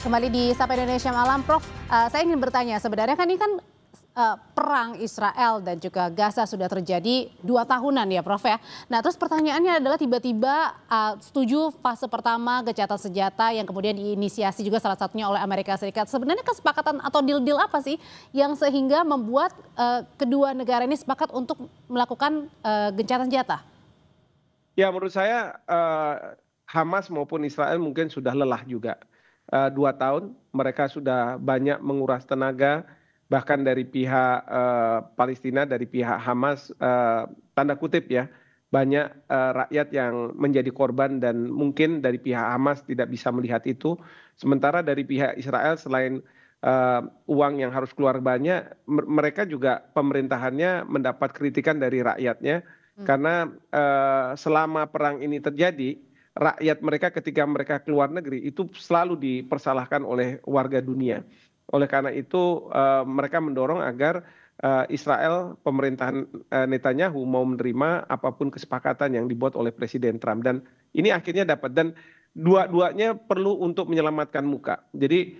Kembali di Sapa Indonesia Malam, Prof. Saya ingin bertanya, sebenarnya kan ini kan perang Israel dan juga Gaza sudah terjadi 2 tahunan ya, Prof ya. Nah, terus pertanyaannya adalah tiba-tiba setuju fase pertama gencatan senjata yang kemudian diinisiasi juga salah satunya oleh Amerika Serikat. Sebenarnya kesepakatan atau deal-deal apa sih yang sehingga membuat kedua negara ini sepakat untuk melakukan gencatan senjata? Ya, menurut saya Hamas maupun Israel mungkin sudah lelah juga. 2 tahun mereka sudah banyak menguras tenaga, bahkan dari pihak Palestina, dari pihak Hamas, tanda kutip ya, banyak rakyat yang menjadi korban dan mungkin dari pihak Hamas tidak bisa melihat itu. Sementara dari pihak Israel selain uang yang harus keluar banyak, mereka juga pemerintahannya mendapat kritikan dari rakyatnya karena selama perang ini terjadi, rakyat mereka ketika mereka keluar negeri itu selalu dipersalahkan oleh warga dunia. Oleh karena itu mereka mendorong agar Israel, pemerintahan Netanyahu mau menerima apapun kesepakatan yang dibuat oleh Presiden Trump. Dan ini akhirnya dapat, dan dua-duanya perlu untuk menyelamatkan muka. Jadi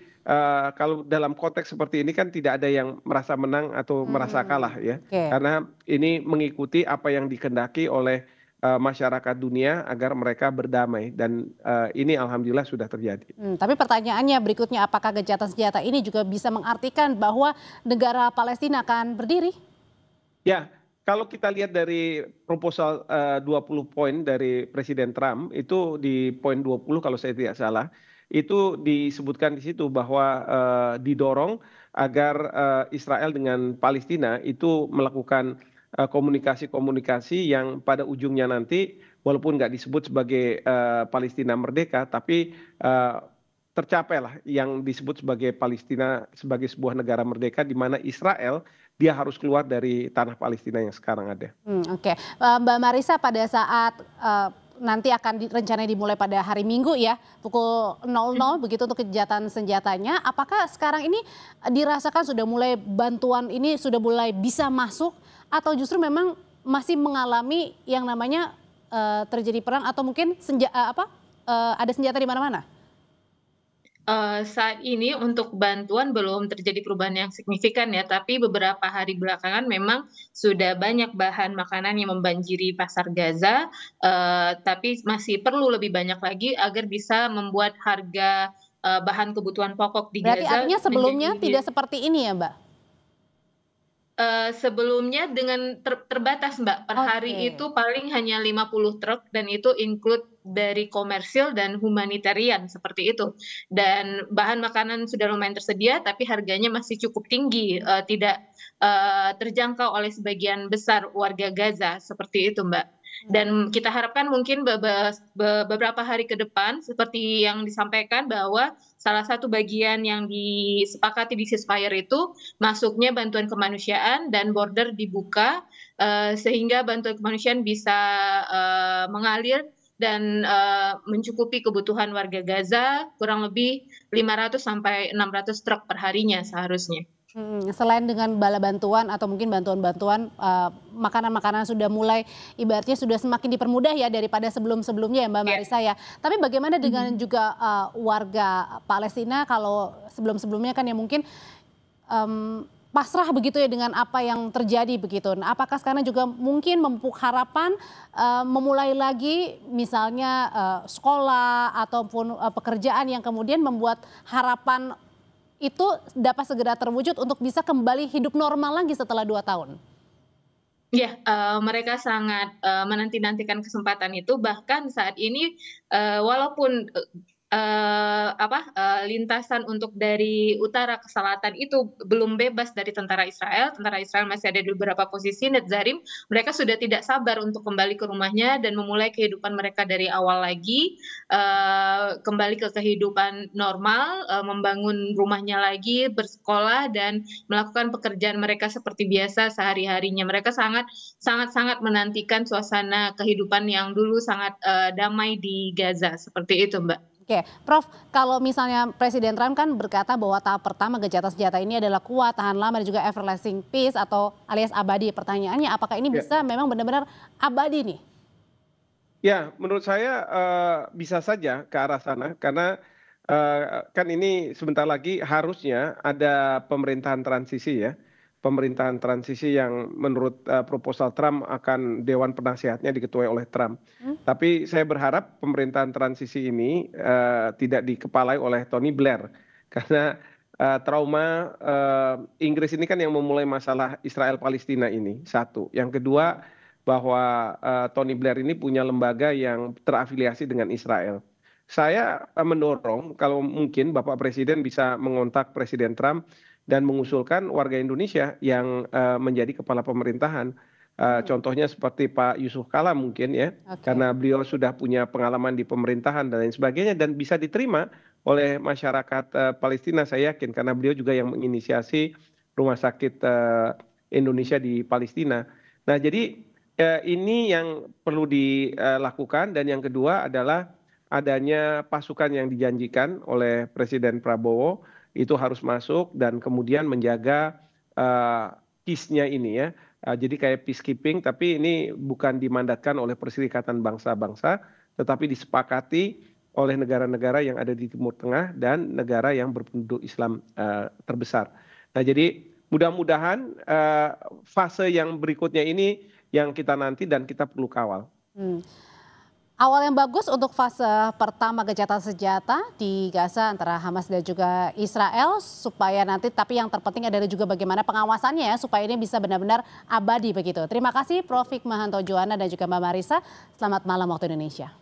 kalau dalam konteks seperti ini kan tidak ada yang merasa menang atau merasa kalah ya. Oke. Karena ini mengikuti apa yang dikehendaki oleh masyarakat dunia agar mereka berdamai, dan ini alhamdulillah sudah terjadi. Tapi pertanyaannya berikutnya, apakah gencatan senjata ini juga bisa mengartikan bahwa negara Palestina akan berdiri? Ya, kalau kita lihat dari proposal 20 poin dari Presiden Trump, itu di poin 20 kalau saya tidak salah, itu disebutkan di situ bahwa didorong agar Israel dengan Palestina itu melakukan komunikasi-komunikasi yang pada ujungnya nanti walaupun nggak disebut sebagai Palestina merdeka, tapi tercapailah yang disebut sebagai Palestina sebagai sebuah negara merdeka di mana Israel dia harus keluar dari tanah Palestina yang sekarang ada. Oke. Mbak Marissa, pada saat nanti akan rencananya dimulai pada hari Minggu ya, pukul 00 begitu untuk gencatan senjatanya, apakah sekarang ini dirasakan sudah mulai bantuan ini sudah mulai bisa masuk atau justru memang masih mengalami yang namanya terjadi perang atau mungkin ada senjata di mana-mana? Saat ini untuk bantuan belum terjadi perubahan yang signifikan ya, tapi beberapa hari belakangan memang sudah banyak bahan makanan yang membanjiri pasar Gaza, tapi masih perlu lebih banyak lagi agar bisa membuat harga bahan kebutuhan pokok di Berarti Gaza artinya sebelumnya menjadi tidak seperti ini ya, Mbak? Sebelumnya dengan terbatas, Mbak, per hari Oke. itu paling hanya 50 truk dan itu include dari komersil dan humanitarian, seperti itu. Dan bahan makanan sudah lumayan tersedia, tapi harganya masih cukup tinggi, tidak terjangkau oleh sebagian besar warga Gaza, seperti itu, Mbak. Dan kita harapkan mungkin beberapa hari ke depan seperti yang disampaikan bahwa salah satu bagian yang disepakati di ceasefire itu masuknya bantuan kemanusiaan dan border dibuka, sehingga bantuan kemanusiaan bisa mengalir dan mencukupi kebutuhan warga Gaza kurang lebih 500 sampai 600 truk per harinya seharusnya. Selain dengan bala bantuan atau mungkin bantuan-bantuan, makanan-makanan sudah mulai ibaratnya sudah semakin dipermudah ya daripada sebelum-sebelumnya ya Mbak Iya. Marissa ya. Tapi bagaimana dengan juga warga Palestina, kalau sebelum-sebelumnya kan ya mungkin pasrah begitu ya dengan apa yang terjadi begitu. Nah, apakah sekarang juga mungkin memupuk harapan memulai lagi misalnya sekolah ataupun pekerjaan yang kemudian membuat harapan itu dapat segera terwujud untuk bisa kembali hidup normal lagi setelah 2 tahun? Iya, mereka sangat menanti-nantikan kesempatan itu, bahkan saat ini walaupun lintasan untuk dari utara ke selatan itu belum bebas dari tentara Israel masih ada di beberapa posisi. Netzarim, mereka sudah tidak sabar untuk kembali ke rumahnya dan memulai kehidupan mereka dari awal lagi, kembali ke kehidupan normal, membangun rumahnya lagi, bersekolah dan melakukan pekerjaan mereka seperti biasa sehari-harinya. Mereka sangat menantikan suasana kehidupan yang dulu sangat damai di Gaza, seperti itu, Mbak. Oke, Prof, kalau misalnya Presiden Trump kan berkata bahwa tahap pertama gencatan senjata ini adalah kuat, tahan lama, dan juga everlasting peace atau alias abadi. Pertanyaannya, apakah ini Ya. bisa memang benar-benar abadi nih? Ya, menurut saya bisa saja ke arah sana karena Kan ini sebentar lagi harusnya ada pemerintahan transisi ya. Pemerintahan transisi yang menurut proposal Trump akan Dewan Penasehatnya diketuai oleh Trump. Tapi saya berharap pemerintahan transisi ini tidak dikepalai oleh Tony Blair karena trauma Inggris ini kan yang memulai masalah Israel Palestina ini satu. Yang kedua bahwa Tony Blair ini punya lembaga yang terafiliasi dengan Israel. Saya mendorong kalau mungkin Bapak Presiden bisa mengontak Presiden Trump dan mengusulkan warga Indonesia yang menjadi kepala pemerintahan. Contohnya seperti Pak Yusuf Kala mungkin ya, karena beliau sudah punya pengalaman di pemerintahan dan lain sebagainya dan bisa diterima oleh masyarakat Palestina saya yakin karena beliau juga yang menginisiasi rumah sakit Indonesia di Palestina. Nah jadi ini yang perlu dilakukan dan yang kedua adalah adanya pasukan yang dijanjikan oleh Presiden Prabowo itu harus masuk dan kemudian menjaga peace-nya ini ya. Jadi kayak peacekeeping tapi ini bukan dimandatkan oleh Perserikatan Bangsa-Bangsa tetapi disepakati oleh negara-negara yang ada di Timur Tengah dan negara yang berpenduduk Islam terbesar. Nah jadi mudah-mudahan fase yang berikutnya ini yang kita nanti dan kita perlu kawal. Awal yang bagus untuk fase pertama gencatan senjata di Gaza antara Hamas dan juga Israel supaya nanti tapi yang terpenting adalah juga bagaimana pengawasannya ya supaya ini bisa benar-benar abadi begitu. Terima kasih Prof. Hikmahanto Juwana dan juga Mbak Marissa. Selamat malam waktu Indonesia.